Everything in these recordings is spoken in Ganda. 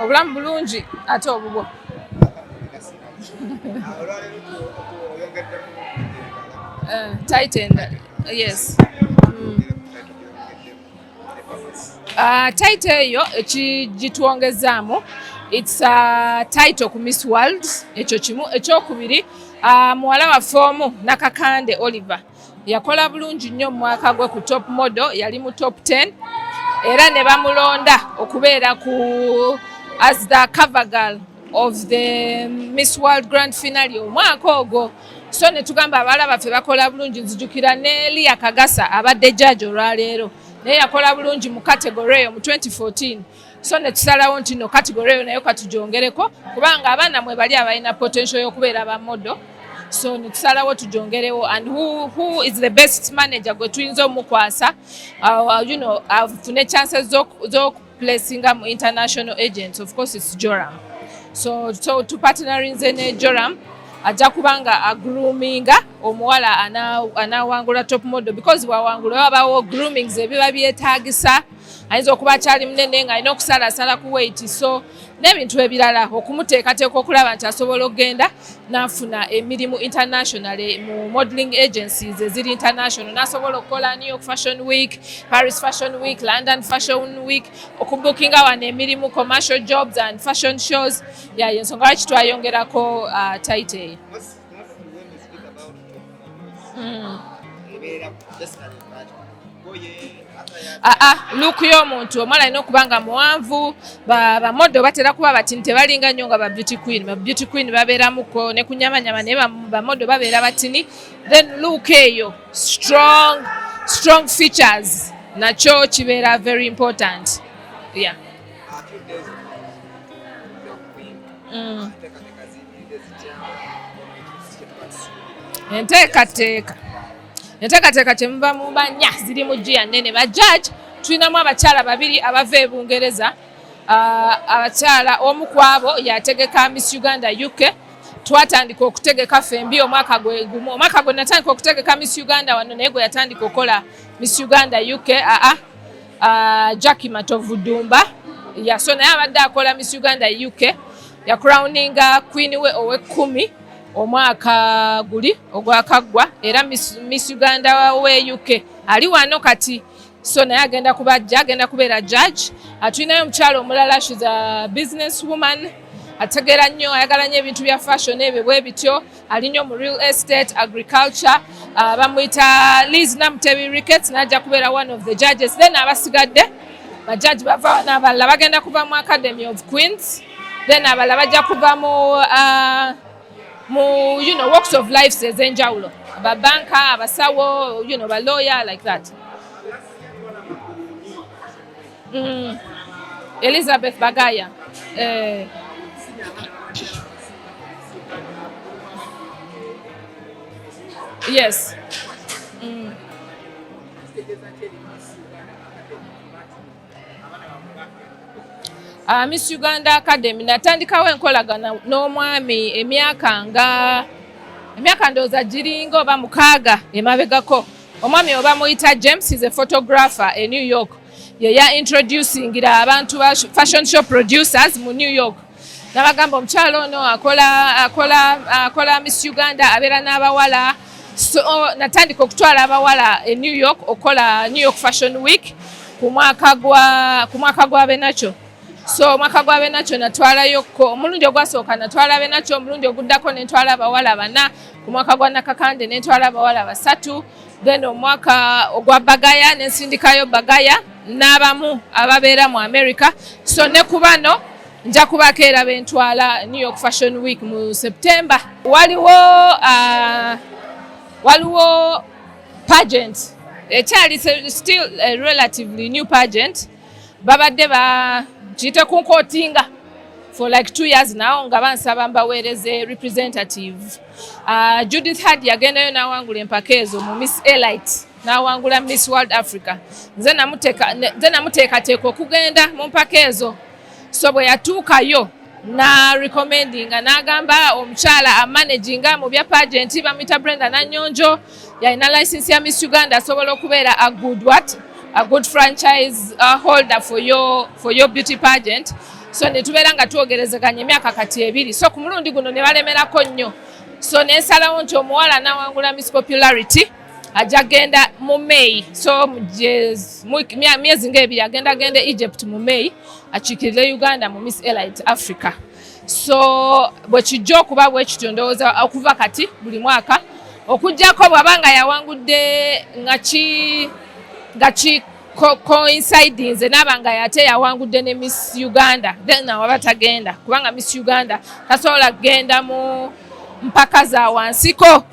obulamu bulungi ate obubwo. Title, yes. Title eyo ekigitwongezaamu, it's a title ku Miss World, ekyo kimu. Ekyokubiri, muwala waffe omu Nakakande Oliver yakola bulungi nnyo mu mwaka gwe ku top model, yali mu top 10 era ne bamulonda okubeera ku as the cover girl of the Miss World Grand Finale omwaka ogwo. So ne tugamba abawala baffe bakola bulungi. Nzijukira ne Lia Kagasa abadde judge olwaleero naye yakola bulungi mu category eyo mu 2014. So ne tusalawo nti no category eyo nayo katujongereko kubanga abaana mwe bali abalina potential y'okubeera ba model. So ne tusalawo tujongerewo, and who is the best manager gwe tuyinza omukwasa afune chances z'okuplacinga mu international agents. Of course it's Joram. So tupartnerinze ne Joram ajja kubanga agroominga omuwala anawangula top model, because bwawangula wabawo groomings ebiba byetaagisa. Ayinza okuba akyali munene nga alina okusalasala ku weight, so n'ebintu ebirala okumuteekateeka okulaba nti asobola okugenda n'afuna emirimu international mu modeling agencies eziri international. N'asobola okukola New York Fashion Week, Paris Fashion Week, London Fashion Week, okubookinga wano emirimu commercial jobs and fashion shows. Yensonga lwaki twayongerako title. Look y'omuntu omwala alina okuba nga muwanvu. Bamodo batera kuba batini tebalinga nnyo nga ba beauty queen. Ba beauty queen babeeramuko ne kunyamanyama naye bamodo babeera batini. Then look eyo strong features nakyo kibeera very important. Yeah. Enteekateeka kyemuva mu bannya ziri mu jjiya nnene. Bajjaaji tulinamu abakyala babiri abava e Bungereza. Abakyala omu ku abo yategeka Miss Uganda UK. Twatandika okutegeka fembi omwaka gwe gumu. Omwaka gwe natandika okutegeka Miss Uganda wano naye gwe yatandika okukola Miss Uganda UK. Jackie Matovu Dumba. So naye abadde akola Miss Uganda UK. Crowninga queen we owe-10 omwaka guli ogwakaggwa, era Miss Uganda we UK ali wano kati. So naye agenda kubeera judge. Tulinayo omukyalo omulala, she's a business woman, ategeera nnyo, ayagala nnyo ebintu bya fashion ebyo bwe bityo. Ali nnyo mu real estate, agriculture. Bamuyita Liz Namutebi Ricketts, n'ajja kubeera one of the judges. Then abasigadde bajudge bava n'abalala bagenda kuva mu Academy of Queens. Then abalala bajja kuva mu walks of life ez'enjawulo, ababanka, abasawo, ba lawyer, like that. Elizabeth Bagaya. Yes. Miss Uganda Academy natandikawo enkolagana n'omwami emyaka ndowooza giringa oba 6 emabegako. Omwami oba muyita James, is a photographer in New York. Yeya introducingira abantu ba fashion show producers mu New York. Nabagamba omukyalo ono akola Miss Uganda, abeera n'abawala. So natandika okutwala abawala e New York okola New York Fashion Week ku mwaka gwa Benacho. So mwaka gwa Benacho natwalayo omulundi ogwasooka natwala Benacho, omulundi oguddako ne ntwala abawala 4, ku mwaka gwa Nakakande ne ntwala abawala 3, then omwaka ogwa Bagaya ne nsindikayo Bagaya n'abamu ababeera mu America. So ne kubano nja kubaako era bentwala New York Fashion Week mu September. Waliwo pageant ekyali still a relatively new pageant. Babadde kiyite kunkotinga for like 2 years now nga bansaba mbaweereze representative. Judith Hadi yagendayo n'awangula empaka ezo mu Miss Elite, n'awangula Miss World Africa. Nze namuteekateeka okugenda mu mpaka ezo. So bwe yatuukayo na recommendinga n'agamba omukyala amanaginga mu bya pageant bamuyita Brenda Nanyonjo, yalina license ya Miss Uganda, asobola okubeera a good franchise holder for your beauty pageant. so ne tubeera nga twogerezeganya emyaka kati 2 so ku mulundi guno ne balemerako nnyo so nensalawo nti omuwala n'awangula Miss Popularity ajja genda mu May so myezi ng'ebiri agenda Egypt mu May akiikirire Uganda mu Miss Elite Africa so bwe kijja okuba bwe kityo ndowooza okuva kati buli mwaka okujjako bw'abanga yawangudde nga ki coinciding nze n'abanga yate yawangudde ne Miss Uganda then awaba tagenda kubanga Miss Uganda tasobola kgenda mu mpaka za wansiko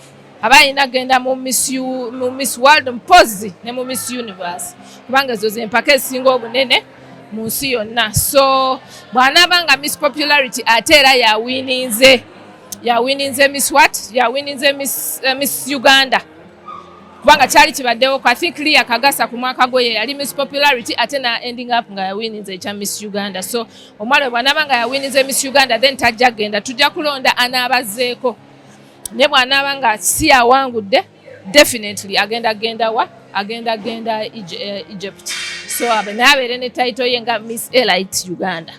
aba alina genda mu Miss World mpozi ne mu Miss Universe kubanga ezo ze mpaka ezisinga obunene mu nsi yonna so bw'anaabanga Miss Popularity ate era yawininze Miss what yawininze Miss Uganda kubanga kyali kibaddewo I think Leah Kagasa ku mwaka gwe yali Miss Popularity ate na ending up nga yawininze ekya Miss Uganda so omwala bw'anaabanga yawininze Miss Uganda then tajja genda tujja kulonda anaabazeeko ne bw'anaabanga si yawangudde definitely agenda Egypt so naye abeere ne title ye nga Miss Elite Uganda.